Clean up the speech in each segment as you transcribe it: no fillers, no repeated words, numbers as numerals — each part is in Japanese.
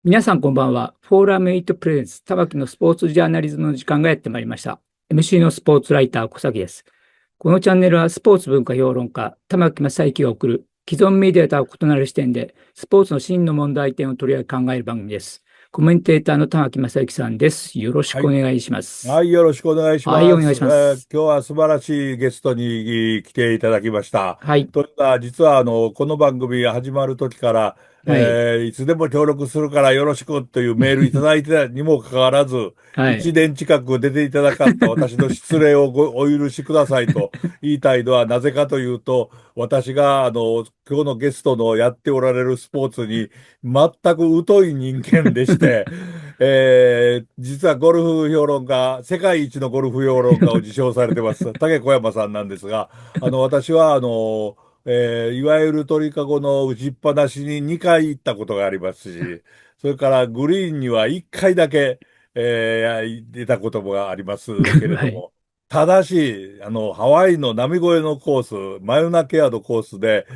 皆さんこんばんは。フォーラム8プレゼンツ、玉木のスポーツジャーナリズムの時間がやってまいりました。MC のスポーツライター、小崎です。このチャンネルはスポーツ文化評論家、玉木正之が送る既存メディアとは異なる視点で、スポーツの真の問題点を取り上げ考える番組です。コメンテーターの玉木正之さんです。よろしくおはい。願いします。はい、よろしくお願いしはい、おます。願いします。今日は素晴らしいゲストに来ていただきました。はい、というのは、実はこの番組が始まる時から、はい、いつでも協力するからよろしくというメールいただいてたにもかかわらず、はい。1年近く出ていただかった私の失礼をお許しくださいと言いたいのはなぜかというと、私が今日のゲストのやっておられるスポーツに全く疎い人間でして、実はゴルフ評論家、世界一のゴルフ評論家を自称されてます、竹小山さんなんですが、私は、いわゆる鳥かごの打ちっぱなしに2回行ったことがありますし、それからグリーンには1回だけ、出たこともありますけれはい。ども、ただし、ハワイの波越えのコース、マユナケアのコースで、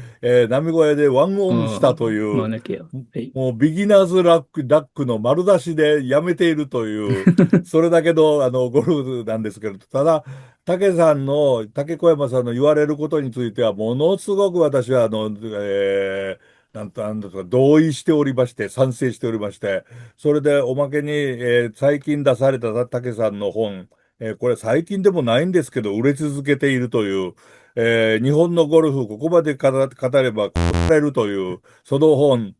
波越えでワンオンしたという、もうなきゃ。はい。もうビギナーズラックの丸出しでやめているという、それだけのゴルフなんですけど、ただ、竹小山さんの言われることについては、ものすごく私は、なんとか同意しておりまして、賛成しておりまして、それでおまけに、最近出された竹さんの本、これ最近でもないんですけど、売れ続けているという、日本のゴルフ、ここまで語れば語れるという、その本、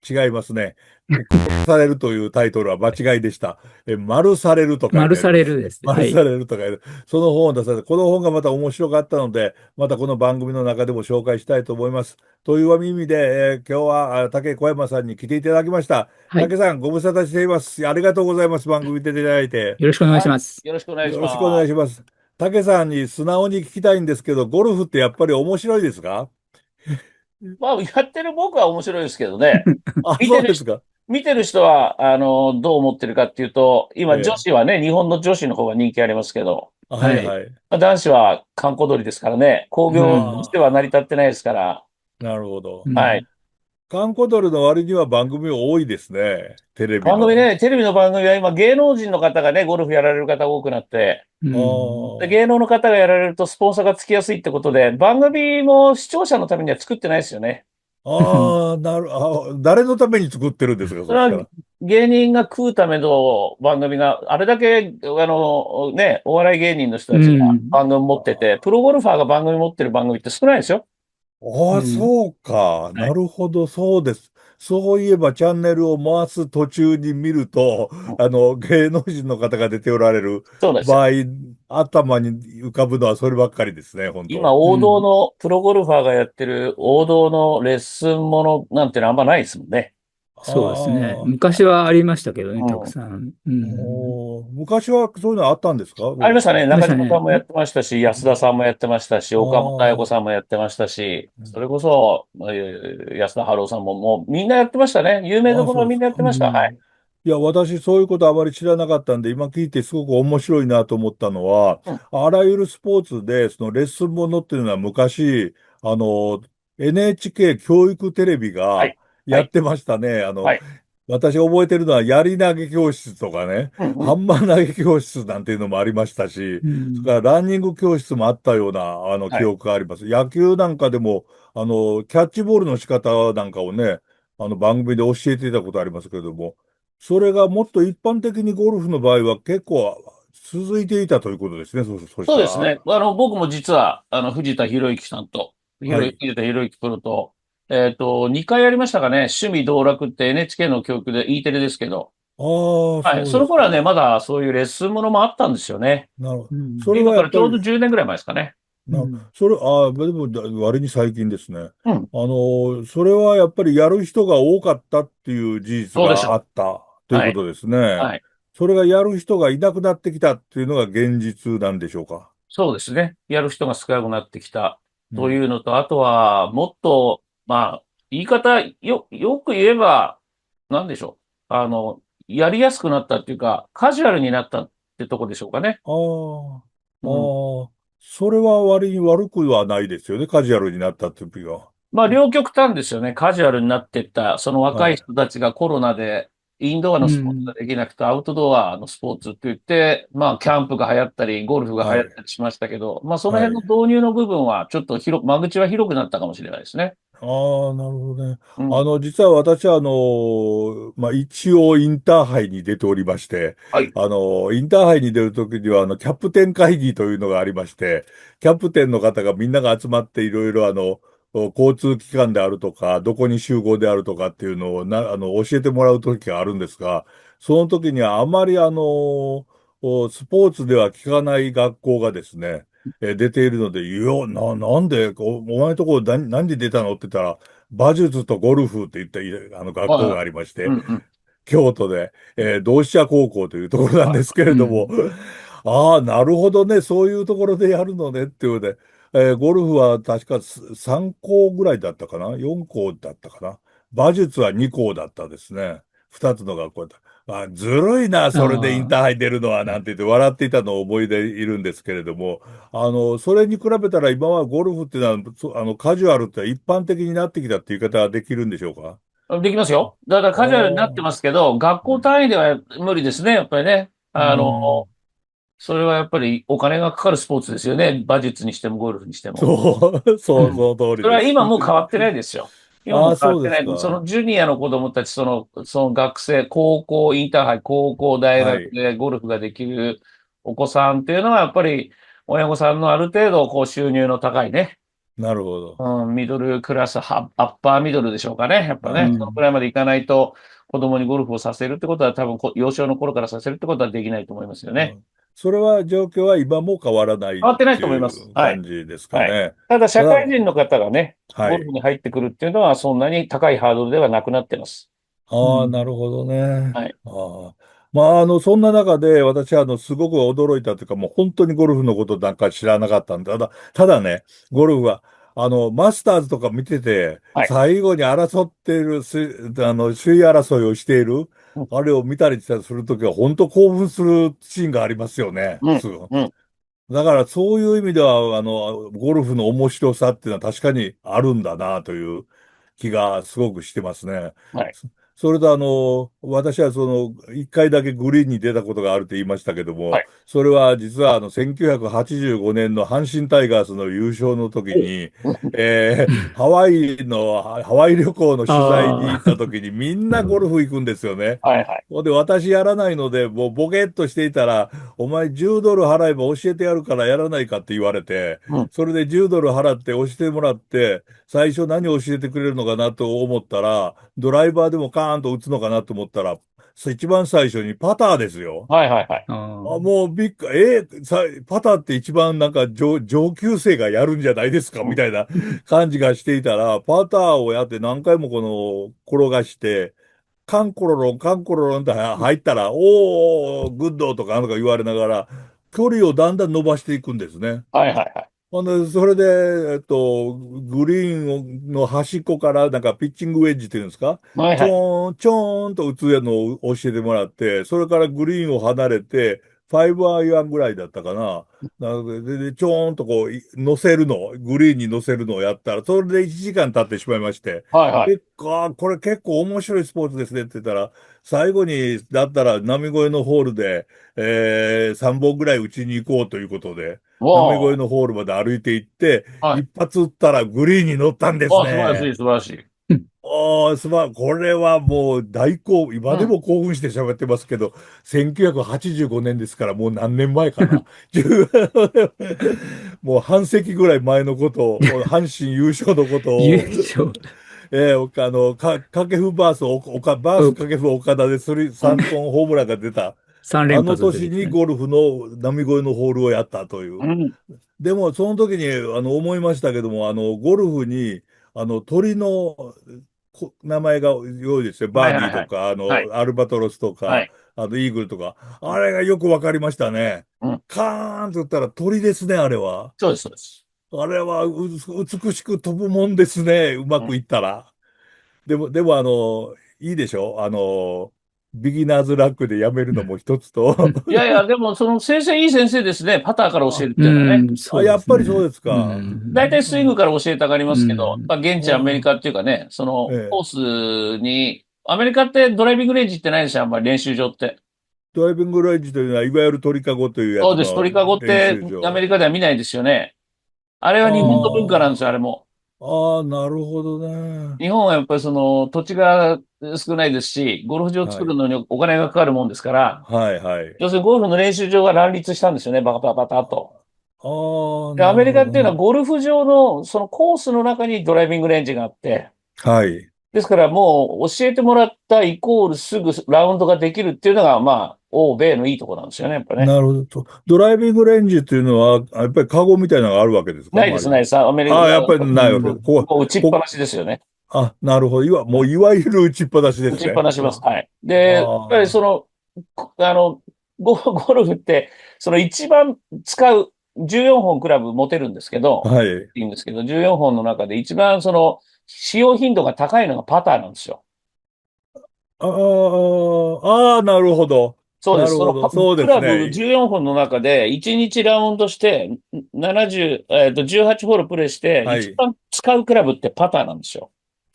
違いますね。殺されるというタイトルは間違いでした。丸されると書い丸さてあります。れるですね。はい。丸されると書いてある。その本を出されて、この本がまた面白かったので、またこの番組の中でも紹介したいと思います。という意味で、今日は竹小山さんに来ていただきました。はい。竹さん、ご無沙汰しています。ありがとうございます。番組に出ていただいて。よろしくお願いはい。します。よろしくお願いしよろしくお願います。します。竹さんに素直に聞きたいんですけど、ゴルフってやっぱり面白いですか？まあ、やってる僕は面白いですけどね。あ、見てる人、そうですか。見てる人は、どう思ってるかっていうと、今、女ええ。子はね、日本の女子の方が人気ありますけど、はい。はいはい。まあ男子は閑古鳥ですからね、興う行とん。しては成り立ってないですから、なるほど。うん。はい。カンコドルの割には番組多いですね。テレビの。番組ね、テレビの番組は今、芸能人の方がね、ゴルフやられる方が多くなって、うあん。で芸あ。能の方がやられるとスポンサーがつきやすいってことで、番組も視聴者のためには作ってないですよね。ああ、誰のために作ってるんですか、それはそしたら。芸人が食うための番組が、あれだけ、ね、お笑い芸人の人うたちがん。番組持ってて、プロゴルファーが番組持ってる番組って少ないですよ。ああ、うん。そうか。はい。なるほど、そうです。そういえばチャンネルを回す途中に見ると、うん。芸能人の方が出ておられるそうですよ。場合、頭に浮かぶのはそればっかりですね、本今、当。王道うん。の、プロゴルファーがやってる王道のレッスンものなんてのはあんまないですもんね。そうですね。ああ。昔はありましたけどね、たくうん。さん。うん。昔はそういうのあったんですか？ありましたね。中ましたね。島さんもやってましたし、安田さんもやってましたし、あ岡本彩子あ。さんもやってましたし、それこそ、安田春夫さんももうみんなやってましたね。有名どああ、ころはみんなやっそうですか。てました。はい。うん。いや、私、そういうことあまり知らなかったんで、今聞いてすごく面白いなと思ったのは、うん。あらゆるスポーツで、そのレッスンものっていうのは昔、あの、NHK 教育テレビがはい。はい。やってましたね。はい。私覚えてるのは、槍投げ教室とかね、うんうん。ハンマー投げ教室なんていうのもありましたし、うん。それからランニング教室もあったような、記はい。憶があります。野球なんかでも、キャッチボールの仕方なんかをね、番組で教えていたことありますけれども、それがもっと一般的にゴルフの場合は結構続いていたということですね。そしたら。そうですね。僕も実は、藤田博之さんと、はい。藤田博之プロと、2回やりましたかね。趣味道楽って NHK の教育で E テレですけど、ああ、はい。そうですか。その頃はね、まだそういうレッスンものもあったんですよね。なるほど。うん。それ今からちょうどはやっぱり、10年ぐらい前ですかね。うんでも、割に最近ですね。うん。それはやっぱりやる人が多かったっていう事実があそうでしょったとう。はい。いうことですね。はい。それがやる人がいなくなってきたっていうのが現実なんでしょうか。そうですね。やる人が少なくなってきたうん。というのと、あとは、もっと、まあ、言い方、よく言えば、なんでしょう。やりやすくなったっていうか、カジュアルになったってとこでしょうかね。ああ、うん。ああ、それは割に悪くはないですよね。カジュアルになった時は。まあ、両極端ですよね。カジュアルになっていった、その若いはい。人たちがコロナで、インドアのスポーツがうん。できなくて、アウトドアのスポーツって言って、まあ、キャンプが流行ったり、ゴルフが流はい。行ったりしましたけど、まあ、そのはい。辺の導入の部分は、ちょっと間口は広くなったかもしれないですね。ああ、なるほどね。うん。実は私は、まあ、一応インターハイに出ておりまして、はい。インターハイに出るときには、キャプテン会議というのがありまして、キャプテンの方がみんなが集まっていろいろ、交通機関であるとか、どこに集合であるとかっていうのを教えてもらうときがあるんですが、その時にはあまり、スポーツでは聞かない学校がですね、出ているので、いや、なんで、お前のところ何で出たのって言ったら、馬術とゴルフって言った学校があはいはい。りまして、うんうん。京都で、同志社高校というところなんですけれども、うん。ああ、なるほどね、そういうところでやるのねっていうので、ゴルフは確か3校ぐらいだったかな？ 4 校だったかな？馬術は2校だったですね。2つの学校だった。あ、ずるいな、それでインあターハイ出るのは、なんて言って笑っていたのを思い出いるんですけれども、それに比べたら今はゴルフっていうのは、カジュアルって一般的になってきたっていう言い方はできるんでしょうか？できますあよ。だからあカジュアルになってー、ますけど、学校うん。単位では無理ですね、やっぱりね。うん。それはやっぱりお金がかかるスポーツですよね。馬術にしてもゴルフにしても。そう、そう、そうん。の通りそれはです。今もう変わってないですよ。今もああ、変わっそうてない。そですか。のジュニアの子供たち、その学生、高校、インターハイ、高校、大はい。学でゴルフができるお子さんっていうのは、やっぱり親御さんのある程度、収入の高いね、なるほど。うん、ミドルクラス、アッパーミドルでしょうかね。やっぱね、そのくはい。らいまでいかないと、子供にゴルフをさせるってことは、多分幼少の頃からさせるってことはできないと思いますよね。うん。それは状況は今も変わらないっ変わってないてと思います。いうはい。感じですかはい。ね。ただ、ただ、社会人の方がね、ゴルフはい。に入ってくるっていうのは、そんなに高いハードルではなくなってます。ああ、なうん。るほどね。はい。ああ。まあ、そんな中で私は、すごく驚いたというか、もう本当にゴルフのことなんか知らなかったんだ。ただね、ゴルフは、マスターズとか見てて、はい。最後に争っている、首位争いをしている、うん。あれを見たりするときは、本当興奮するシーンがありますよね。うん。すぐ。うん。だからそういう意味では、ゴルフの面白さっていうのは確かにあるんだなという気がすごくしてますね。はい。それと私は一回だけグリーンに出たことがあると言いましたけども、はい。それは実は1985年の阪神タイガースの優勝の時おう。に、うん。ハワイ旅行の取材に行ったああ、時にみんななるほど。ゴルフ行くんですよね。はいはい。ほんで、私やらないので、もうボケっとしていたら、お前10ドル払えば教えてやるからやらないかって言われて、うん。それで10ドル払って教えてもらって、最初何教えてくれるのかなと思ったら、ドライバーでもカーンと打つのかなと思ったら、一番最初にパターですよ。はいはいはい。ああ、あ、もうパターって一番なんか上級生がやるんじゃないですかうん。みたいな感じがしていたら、パターをやって何回も転がして、カンコロロン、カンコロロンって入ったら、おー、グッドとかなんか言われながら、距離をだんだん伸ばしていくんですね。はいはいはい。ほんで、それで、グリーンの端っこから、なんかピッチングウェッジっていうんですか？ちはいはい。ょーん、ちょーんと打つのを教えてもらって、それからグリーンを離れて、5アイアンぐらいだったかな。なので、ちょーんと乗せるの、グリーンに乗せるのをやったら、それで1時間経ってしまいまして、はいはい。これ結構面白いスポーツですねって言ったら、最後に、だったら波越えのホールで、3本ぐらい打ちに行こうということで、波越えわのホールまで歩いて行って、あ。はい。一発打ったらグリーンに乗ったんですわあ、素晴らしい、ね。素晴らしい。うん。これはもう今でうん。も興奮して喋ってますけど、1985年ですからもう何年前かな。もう半世紀ぐらい前のことを、阪神優勝のこと優を、勝。掛布バース、バースお掛布岡田でうん。3本ホームランが出た。3あ連発の時の年ですね。にゴルフの波越えのホールをやったという。うん。でも、その時に、思いましたけども、ゴルフに、鳥の名前が多いですよ。バーデはいはいはい。ィーとか、はい。アルバトロスとか、はい。イーグルとか。あれがよくわかりましたね。うん。カーンと言ったら鳥ですね、あれは。そうです、そうです。あれは美しく飛ぶもんですね。うまくうん。いったら。でも、いいでしょビギナーズラックでやめるのも一つと。いやいや、でも、その先生、いい先生ですね。パターから教えるってういうのはね。ん、そうやっですね。ぱりそうですうか。大体ん、スイングから教えたがりますけど、うん、まあ、現地アメリカっていうかね、そのええコースに、アメリカってドライビングレンジってないですよ、あんまり練習場って。ドライビングレンジというのは、いわゆる鳥かごというやそうです。つの鳥かごっ練てアメ習場。リカでは見ないですよね。あれは日本の文化なんですよ、あれも。なるほどね。日本はやっぱりその土地が少ないですし、ゴルフ場はい。作るのにお金がかかるもんですから、はい、はい。要するにゴルフの練習場が乱立したんですよね、バカバカバカと。で、アなメリカっていうのはるほどね。ゴルフ場のそのコースの中にドライビングレンジがあって、はい。ですからもう教えてもらったイコールすぐラウンドができるっていうのが、まあ、欧米のいいところなんですよね、やっぱね。なるほどと。ドライビングレンジっていうのは、やっぱりカゴみたいなのがあるわけですか、ないです、周りに。ないです。アメリカ、やっぱりないわけ。うん、もう打ちっぱなしですよね。なるほど。もういわゆる打ちっぱなしで打ちっぱすね。なします。はい。で、やっぱりあその、あの、ゴルフって、その一番使う14本クラブ持てるんですけど、はい。いいんですけど、14本の中で一番その、使用頻度が高いのがパターなんですよ。なるほど。そうです。そのなるほど。そうでクラブすね。14本の中で、1日ラウンドして、70、18ホールプレイして、はい。一番使うクラブってパターなんですよ。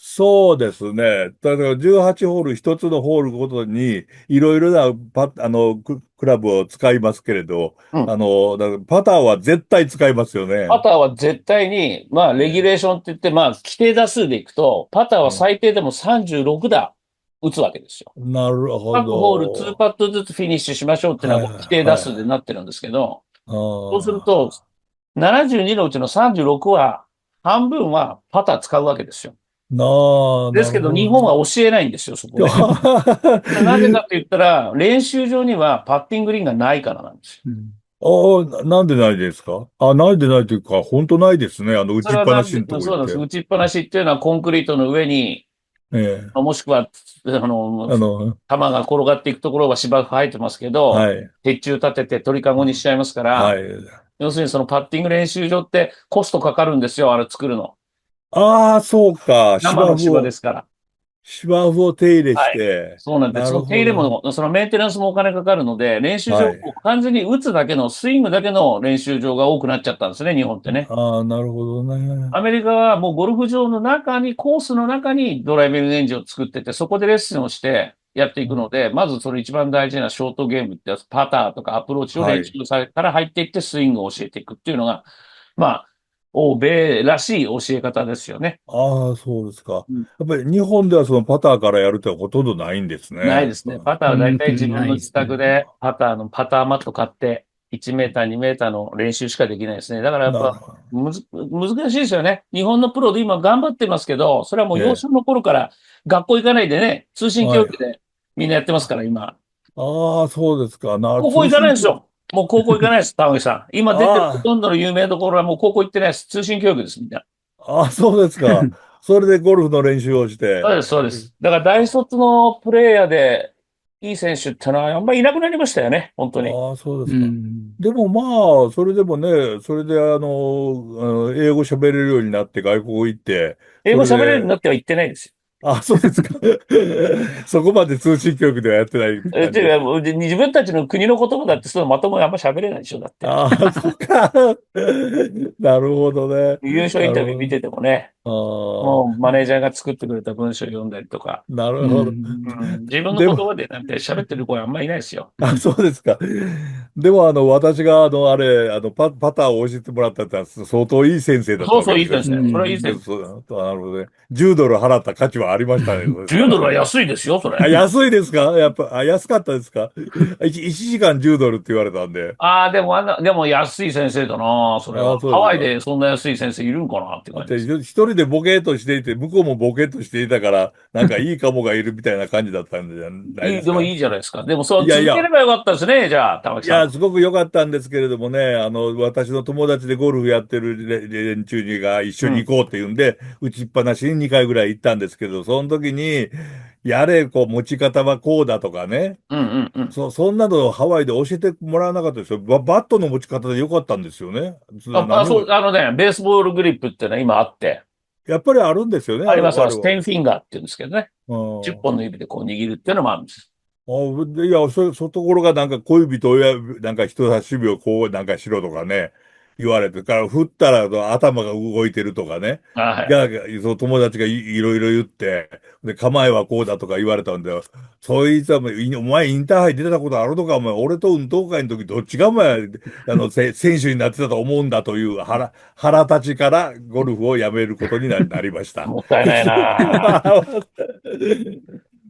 そうですね。だから18ホール、一つのホールごとに、いろいろなクラブを使いますけれど、うん。だからパターは絶対使いますよね。パターは絶対に、まあ、レギュレーえションって言って、まあ、規定打数でいくと、パターはええ最低でも36打打つわけですよ。なるほ各ホール2ど。パットずつフィニッシュしましょうっていうのははい、こう規定打数ではい。なってるんですけど、そうすると、あ72のうちの36は、半分はパター使うわけですよ。ですけど、なるほど日本はね。教えないんですよ、そこね。なぜかって言ったら、練習場にはパッティングリンがないからなんですよ。うん、なんでないですか？なんでないというか、本当ないですね。打そちっぱなれはなんで、しのとこ行そうなんです。って。打ちっぱなしっていうのはコンクリートの上に、ええ。もしくは、球あの、が転がっていくところは芝生生えてますけど、はい。鉄柱立てて鳥かごにしちゃいますから、はい。要するにそのパッティング練習場ってコストかかるんですよ、あれ作るの。そうか。生の芝ですから。芝生を手入れしはい。て。そうなんです。なその手入るほど。れも、そのメンテナンスもお金かかるので、練習場はい。を完全に打つだけの、スイングだけの練習場が多くなっちゃったんですね、日本ってね。なるほどね。アメリカはもうゴルフ場の中に、コースの中にドライビングレンジを作ってて、そこでレッスンをしてやっていくので、まずそれ一番大事なショートゲームってやつ、パターとかアプローチを練はい。習されから入っていってスイングを教えていくっていうのが、まあ、欧米らしい教え方ですよね。そうですか。うん。やっぱり日本ではそのパターからやるってほとんどないんですね。ないですね。パターは大うん、体自分ないの自ですね。宅でパターマット買って1メーター、2メーターの練習しかできないですね。だからやっぱな、難しいですよね。日本のプロで今頑張ってますけど、それはもう幼ええ。少の頃から学校行かないでね、通信教はい。育でみんなやってますから、今。そうですか。高校行かない通信教育。んですよ。もう高校行かないです、玉木さん。今出てるほあとんどの有名どころはもう高校行ってないです。通信教育です、みんな。そうですか。それでゴルフの練習をして。そうです、そうです。だから大卒のプレイヤーでいい選手ってのはあんまりいなくなりましたよね、本当に。そうでうすか。ん、でもそれでもね、それで英語喋れるようになって外国行って、そ英語喋れるようにれで、なっては言ってないですよ。そうですか。そこまで通信教育ではやってない感じ。ていうか、もう自分たちの国の言葉だってそのまともにあんま喋れないでしょ、だって。そうか。なるほどね。優勝インタビュー見ててもね、あもうマネージャーが作ってくれた文章を読んだりとか、うなるほど。ん、自分のでも、言葉でなんて喋ってる子はあんまりいないですよ。そうですか。でも、私が、パターを教えてもらったってのは相当いい先生だったそうそう、いいわけですよ。ですね。それはいいうん、です。なるほどね。10ドル払った価値はありましたね。そした10ドルはらね。安いですよ、それ。安いですか？やっぱ、安かったですか？1時間10ドルって言われたんで。ああ、でも安い先生だな、それは。ハワイそうですか。でそんな安い先生いるんかなってだって、感じです。一人でボケーっとしていて、向こうもボケーっとしていたから、なんかいいカモがいるみたいな感じだったんじゃないですか。でもいいじゃないですか。でもそういやいや、続ければよかったですね、じゃあ、玉木さん。すごく良かったんですけれどもね、私の友達でゴルフやってる連中にが一緒にうん。行こうって言うんで、打ちっぱなしに2回ぐらい行ったんですけど、その時に、持ち方はこうだとかね、うんうんうん。そんなのハワイで教えてもらわなかったですよ。バットの持ち方で良かったんですよね。そう、何も、ベースボールグリップっていうのは今あって、やっぱりあるんですよね、あります、あります。あれは。テンフィンガーって言うんですけどね。10うん本の指でこう握るっていうのもあるんです。いや、そところがなんか小指となんか人差し指をこうなんかしろとかね、言われてから、振ったら頭が動いてるとかね。はい。いや、その友達がいろいろ言って、で、構えはこうだとか言われたんで、そいつはお前インターハイ出てたことあるのか、お前、俺と運動会の時どっちがお前、選手になってたと思うんだという腹立ちからゴルフをやめることになりました。もったいないなぁ。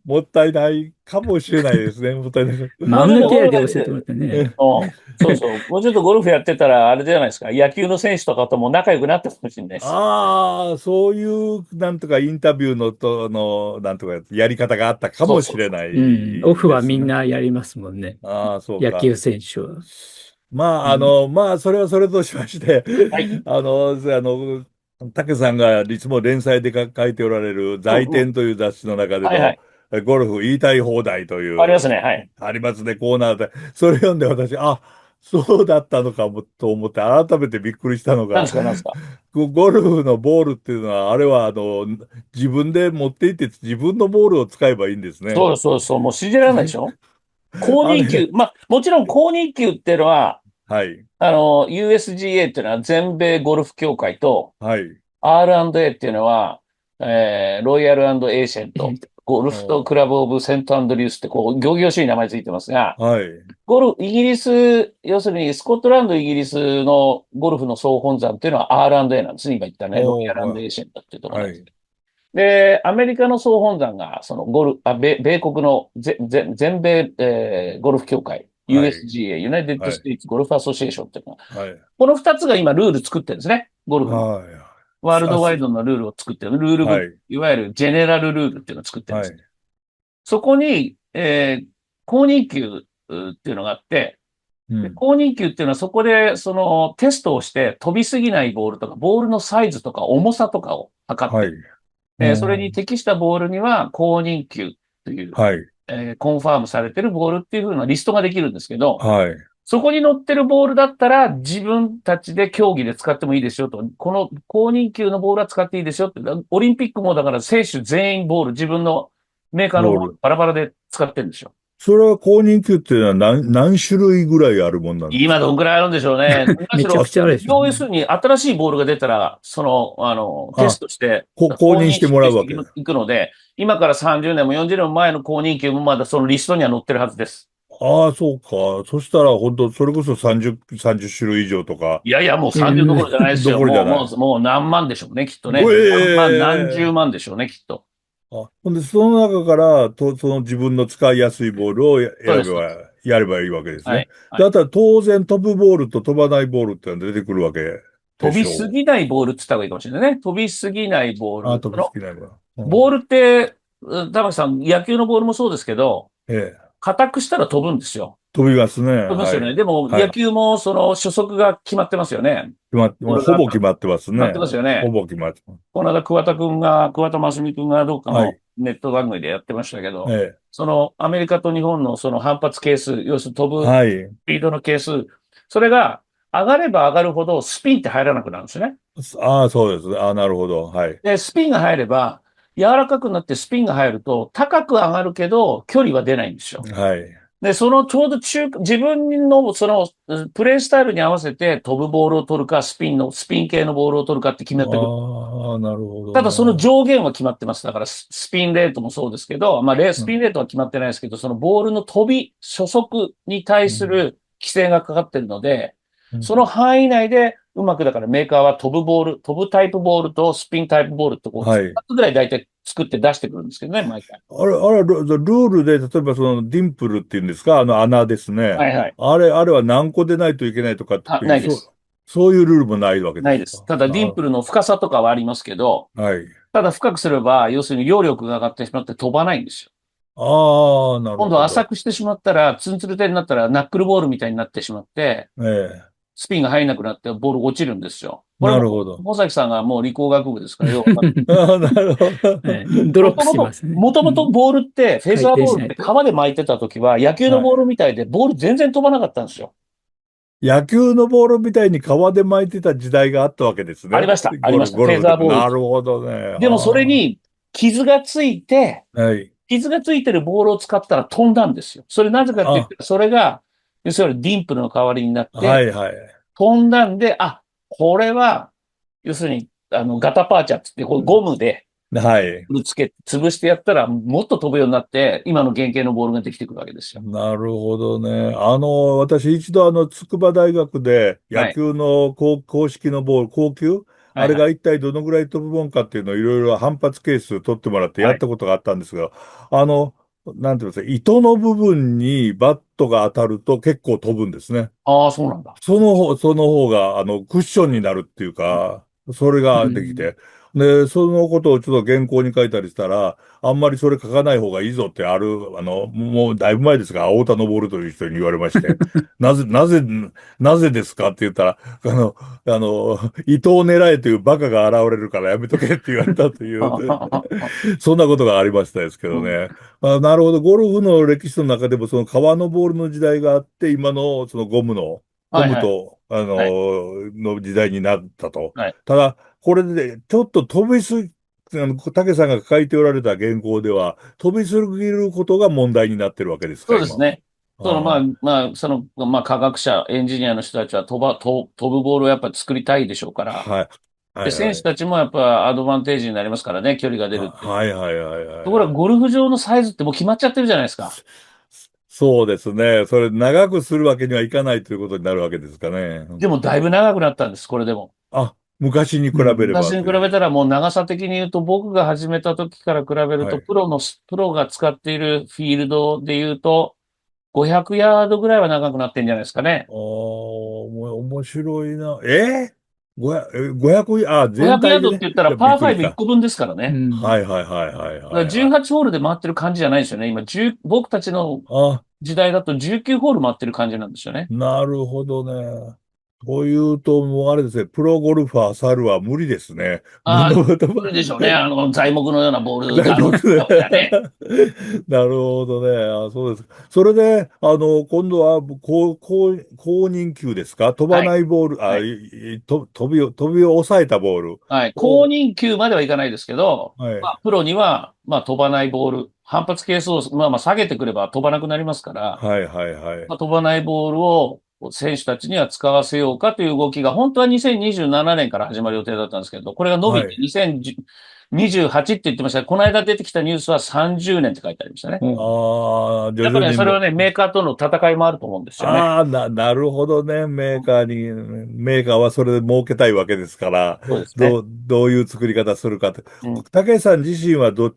もったいないかもしれないですね。もったいない。マウンドケアもうちょっとゴルで教えてもらフ、ってね。うん。そうそう。もうちょっとゴルフやってたら、あれじゃないですか。野球の選手とかとも仲良くなったかもしれないです。ああ、そういう、なんとかインタビューなんとかやり方があったかもしれなうん。オフはみんいですね。なやりますもんね。ああ、そうか。野球選手は。まあ、うん。それはそれとしまして、はい。たけさんがいつも連載で書いておられるうんうん。財天という雑誌の中での、はいはい。ゴルフ言いたい放題という、ありますね。はい。ありますね、コーナーで。それ読んで私、そうだったのかもと思って、改めてびっくりしたのが、何ですか、何ですか。ゴルフのボールっていうのは、あれは、自分で持っていって自分のボールを使えばいいんですね。そうそうそう。もう信じられないでしょ。公認級。あれ、まあ、もちろん公認級っていうのは、はい、USGA っていうのは全米ゴルフ協会と、はい。R&A っていうのは、ロイヤルエーシェント、えーとゴルフとクおラブオブセントアンドリュースって、こう、仰々しい名前ついてますが、はい、イギリス、要するにスコットランド、イギリスのゴルフの総本山っていうのは R&A なんですね。今言ったね、ロイヤルエーシェントっていうところなんです。はい、で、アメリカの総本山が、その米国の全米、ゴルフ協会、はい、USGA、ユナイテッド・はい、ステイツ・ゴルフ・アソシエーションっていうのは、はい、この二つが今ルール作ってるんですね。ゴルフの。はい、ワールドワイドのルールを作ってる。ルールブック、はい、いわゆるジェネラルルールっていうのを作ってるんです。はい、そこに、公認級っていうのがあって、でうん、公認級っていうのはそこで、そのテストをして飛びすぎないボールとか、ボールのサイズとか重さとかを測っはい、て、うそれにん、適したボールには公認級という、はい、コンファームされてるボールっていう風なリストができるんですけど、はい、そこに載ってるボールだったら自分たちで競技で使ってもいいですよと。この公認級のボールは使っていいですよって。オリンピックもだから選手全員ボール、自分のメーカーのボールボール。バラバラで使ってるんですよ。それは公認球っていうのは何種類ぐらいあるもんなんですか？今どんくらいあるんでしょうね。むめしろ、ちゃくちゃあるでしょうね。要するに新しいボールが出たら、テスあ、トして、公認してもらうわけ。いくので、今から30年も40年も前の公認級もまだそのリストには載ってるはずです。ああ、そうか。そしたら本当それこそ30種類以上とか、いやいや、もうえ30どころじゃないですどよ。ころじゃない。もう何万でしょうね、きっとね。何万、何十ええ万でしょうね、きっと。ほんで、その中からその自分の使いやすいボールをそうです。やればいいわけですね。はい。はだい。ったら当然飛ぶボールと飛ばないボールってのが出てくるわけで飛びしょう。すぎないボールって言った方がいいかもしれないね。飛びすぎないボーああ、ル。飛びすぎないわ。うん、ボールって、玉木さん、野球のボールもそうですけど、ええ、硬くしたら飛ぶんですよ。飛びますね。飛びますよね。はい。でも、はい。野球もその初速が決まってますよね。ボーもうルが決ほぼ決まってますまってね。ますよね。ほぼ決まってます。この間、桑田真澄君がどっかのはい。ネット番組でやってましたけど、ええ。そのアメリカと日本のその反発係数、要するに飛ぶはい。スピードの係数、それが上がれば上がるほどスピンって入らなくなるんですよね。ああ、そうです。ああ、なるほど。はい。で、スピンが入れば、柔らかくなってスピンが入ると高く上がるけど距離は出ないんですよ。はい。で、そのちょうど自分のそのプレイスタイルに合わせて飛ぶボールを取るか、スピン系のボールを取るかって決めてくる。ああ、なるほただそのど上限は決まってます。だからスピンレートもそうですけど、まあスな。ピンレートは決まってないですけど、そのボールの初速に対うん。する規制がかかってるので、うん。その範囲内でうまくだからメーカーは飛ぶタイプボールとスピンタイプボールとこう、2はい。つぐらい大体作って出してくるんですけどね、毎回。ルールで、例えばそのディンプルっていうんですか、あの穴ですね。はいはい。あれは何個でないといけないとかっていう、ないです。そういうルールもないわけでないです。すか？ただディンプルの深さとかはありますけど、はい。ただ深くすれば、要するに揚力が上がってしまって飛ばないんですよ。ああ、なる今度浅ほど。くしてしまったら、ツンツルテになったらナックルボールみたいになってしまって、ええ。スピンが入んなくなってボール落ちるんですよ。これも、なるほど。穂崎さんがもう理工学部ですからよくわかる。ああ、なるほど。ドロップしますね。もともとうん。ボールって、フェ回ザーボールって転しないと。革で巻いてた時は、野球のはい。ボールみたいで、ボール全然飛ばなかったんですよ。野球のボールみたいに川で巻いてた時代があったわけですね。ありました。ありました。フェゴルフでも。ザーボール。なるほどね。でもそれはに傷がついて、あ。はい。傷がついてるボールを使ったら飛んだんですよ。それなぜかって言っあ、たら、それが、要するにディンプルの代わりになって、はいはい。飛んだんで、あ、これは、要するに、ガタパーチャーっつって、こうゴムで、はい。ぶつけ、潰してやったら、もっと飛ぶようになって、今の原型のボールができてくるわけですよ。なるほどね。私一度筑波大学で野はい。球の公式のボール、硬球あはいはい。れが一体どのぐらい飛ぶもんかっていうのをいろいろ反発係数取ってもらってやはい。ったことがあったんですが、あの、なんていうんですか、糸の部分にバットが当たると結構飛ぶんですね。ああ、そうなんだ。その方が、クッションになるっていうか、それうができん。て。で、そのことをちょっと原稿に書いたりしたら、あんまりそれ書かない方がいいぞってもうだいぶ前ですが、青田昇という人に言われまして、なぜ、なぜ、なぜですかって言ったら、伊藤を狙えというバカが現れるからやめとけって言われたという、そんなことがありましたですけうん。どね。なるほど。ゴルフの歴史の中でもその革のボールの時代があって、今のそのゴはいはい。ムと、はい。の時代になったと。はい。ただ、これで、ちょっと飛びすぎ、竹さんが書いておられた原稿では、飛びすぎることが問題になってるわけですか、今。そうですね。まあ、あまあ、科学者、エンジニアの人たちは飛ぶボールをやっぱり作りたいでしょうかあ、ら。はい。はで、いはい。選手たちもやっぱアドバンテージになりますからね、距離が出るっていうのは。はいはいはいはいところが、はい。ゴルフ場のサイズってもう決まっちゃってるじゃないですか。そうですね。それ長くするわけにはいかないということになるわけですかね。でも、だいぶ長くなったんです、これでも。あ、昔に比うん。べれ昔にばという。比べたらもう長さ的に言うと、僕が始めた時から比べると、はい。プロが使っているフィールドで言うと、500ヤードぐらいは長くなってんじゃないですかね。面白いな。500、全500ヤー体でね。ドって言ったらいや、びっパー5-1くりした。個分ですからね。うん。はいはいはいはいだからはいはい。18ホールで回ってる感じじゃないですよね。今、僕たちのあ、時代だと19ホール回ってる感じなんですよね。なるほどね。というと、もうあれですね、プロゴルファー猿は無理ですね。ああ、物事無理でしょうね。材木のようなボール、材木で。じゃね。なるほどね。そうです。それで、今度は、公認球ですか？飛ばはい。ないボール、はい。飛びを抑えたボールはい。公を、認級まではいかないですけど、はい。まあ、プロには、まあ、飛ばないボール、反発係数を、まあまあ、下げてくれば飛ばなくなりますから、はいはいはい。まあ、飛ばないボールを選手たちには使わせようかという動きが、本当は2027年から始まる予定だったんですけど、これが伸びてはい。2028って言ってました。この間出てきたニュースは30年って書いてありましたね。うん。徐やっぱりね、々にも、それはね、メーカーとの戦いもあると思うんですよね。なるほどね。メーカーはそれで儲けたいわけですから、そうですね。どういう作り方するかって。うん。武井さん自身はど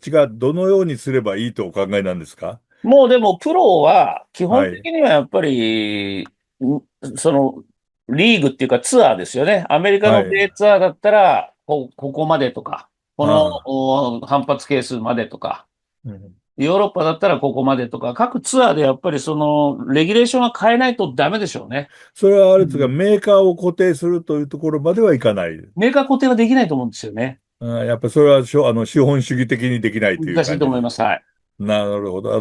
のようにすればいいとお考えなんですか？もうでも、プロは、基本はい。的にはやっぱり、その、リーグっていうかツアーですよね。アメリカはい。のデイツアーだったら、ここまでとか、このああ。反発係数までとか、うん。ヨーロッパだったらここまでとか、各ツアーでやっぱりその、レギュレーションは変えないとダメでしょうね。それはあれですが、うん。メーカーを固定するというところまではいかない。メーカー固定はできないと思うんですよね。やっぱりそれは資本主義的にできないという難しい感じです。と思います。はい。なるほど。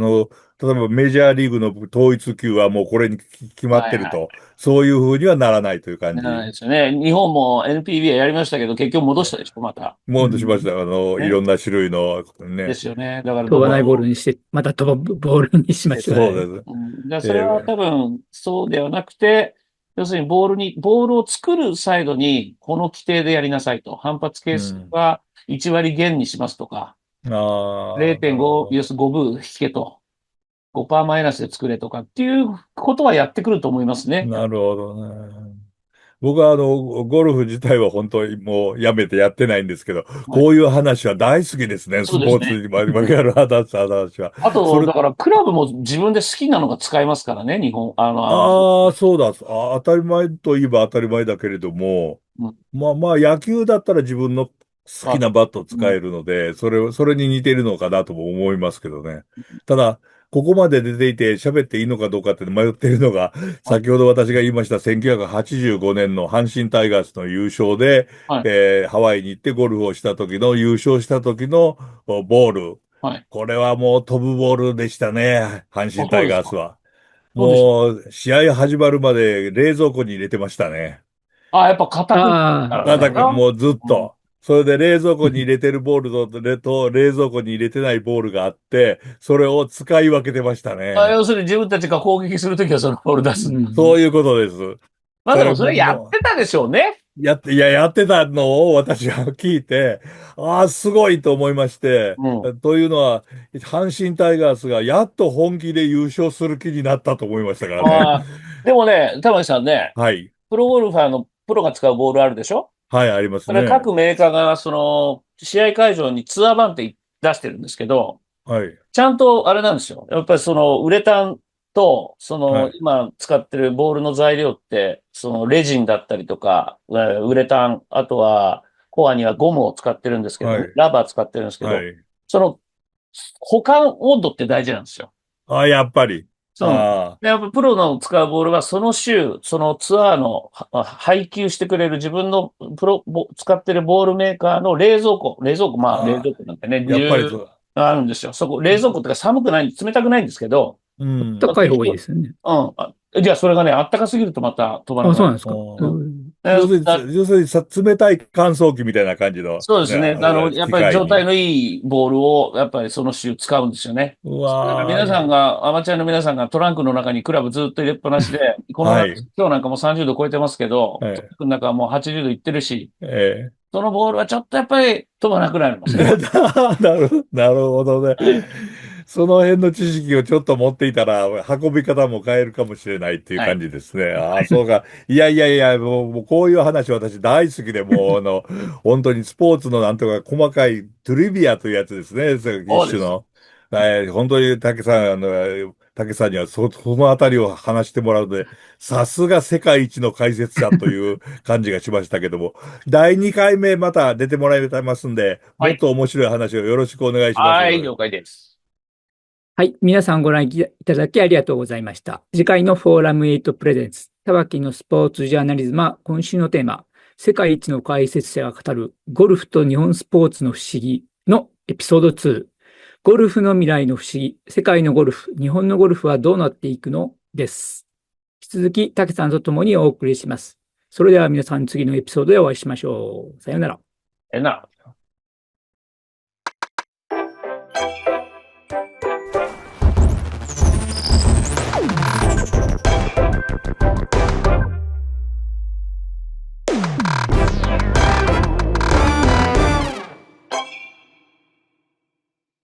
例えばメジャーリーグの統一級はもうこれに決まっはいはい。てると、そういうふうにはならないという感じ。なんですよね。日本も NPB はやりましたけど、結局戻したでしょ、また。もうとしました。いね。ろんな種類のでね。すよね。だから飛ばないボーどこの、ルにして、また飛ぶボールにしました。はい。そうです。うん、それはえ多分そうではなくて、要するにボールを作るサイドにこの規定でやりなさいと。反発係数うん。は1割減にしますとか、ああ、なるほ0.5、ど。要するに5分引けと。5%マイナスで作れとかっていうことはやってくると思いますね。なるほどね。僕はゴルフ自体は本当にもうやめてやってないんですけど、はい。こういう話は大好きですね。スポーツそうですね。にまやる話は。あと、それ、だからクラブも自分で好きなのが使えますからね、日本、ああ、そうだ。当たり前といえば当たり前だけれども、うん、まあ野球だったら自分の好きなバットを使うん、えるので、それに似ているのかなとも思いますけどね。ただ、ここまで出ていて喋っていいのかどうかって迷っているのが、はい。先ほど私が言いました1985年の阪神タイガースの優勝で、はい。ハワイに行ってゴルフをした時の優勝した時のボール。はい。これはもう飛ぶボールでしたね。阪あ、神タイそうですか。ガースは。もう、試合始まるまで冷蔵庫に入れてましたね。あ、やっぱ硬くなるああ、からかな。もうずっと。それで冷蔵庫に入れてるボールと冷蔵庫に入れてないボールがあって、それを使い分けてましたね。要するに自分たちが攻撃するときはそのボール出す。そういうことです。まあでもそそれれやってたでしょうね。やってたのを私が聞いて、ああ、すごいと思いまして、うん。というのは、阪神タイガースがやっと本気で優勝する気になったと思いましたからね。ああ、でもね、玉木さんね、はい。プロゴルファーのプロが使うボールあるでしょ？はい、ありますそれね。各メーカーが、その、試合会場にツアー版って出してるんですけど、はい。ちゃんとあれなんですよ。やっぱりそのウレタンと、そのはい。今使ってるボールの材料って、そのレジンだったりとか、ウレタン、あとはコアにはゴムを使ってるんですけど、はい。ラバー使ってるんですけど、はい。その保管温度って大事なんですよ。ああ、やっぱり。そう。あで、やっぱプロの使うボールはその週、そのツアーの配給してくれる自分の使ってるボールメーカーの冷蔵庫、まあ冷あ、蔵庫なんてね、やっぱりそう。あるんですよ。そこ、冷蔵庫ってか寒くない、冷たくないんですけど、うん。高い方がいいですよね。うん。じゃあそれがね、あったかすぎるとまた飛ばなあ、くなる。そうなんですか。うん。要するに、冷たい乾燥機みたいな感じの、そうですね。やっ機ぱり械に。状態のいいボールを、やっぱりその週使うんですよね。うだからわー、アマチュアの皆さんがトランクの中にクラブずっと入れっぱなしで、この夏、はい。今日なんかもう30度超えてますけど、トラえンクの中はもう80度いってるし、え、えそのボールはちょっとやっぱり飛ばなくなりますえ。ね。なるほどね。はい。その辺の知識をちょっと持っていたら、運び方も変えるかもしれないっていうはい。感じですね。ああ、そうか。いや、もうこういう話私大好きで、もう本当にスポーツのなんとか細かいトリビアというやつですね。それそうです。一種の。本当に竹さんにはそのあたりを話してもらうので、さすが世界一の解説者という感じがしましたけども、第2回目また出てもらいますんで、はい。もっと面白い話をよろしくお願いします。はい、了解です。はい。皆さんご覧いただきありがとうございました。次回のフォーラム8プレゼンツ、たわきのスポーツジャーナリズムは今週のテーマ、世界一の解説者が語るゴルフと日本スポーツの不思議のエピソード2、ゴルフの未来の不思議、世界のゴルフ、日本のゴルフはどうなっていくのです。引き続き、たけさんと共にお送りします。それでは皆さん次のエピソードでお会いしましょう。さようなら。な。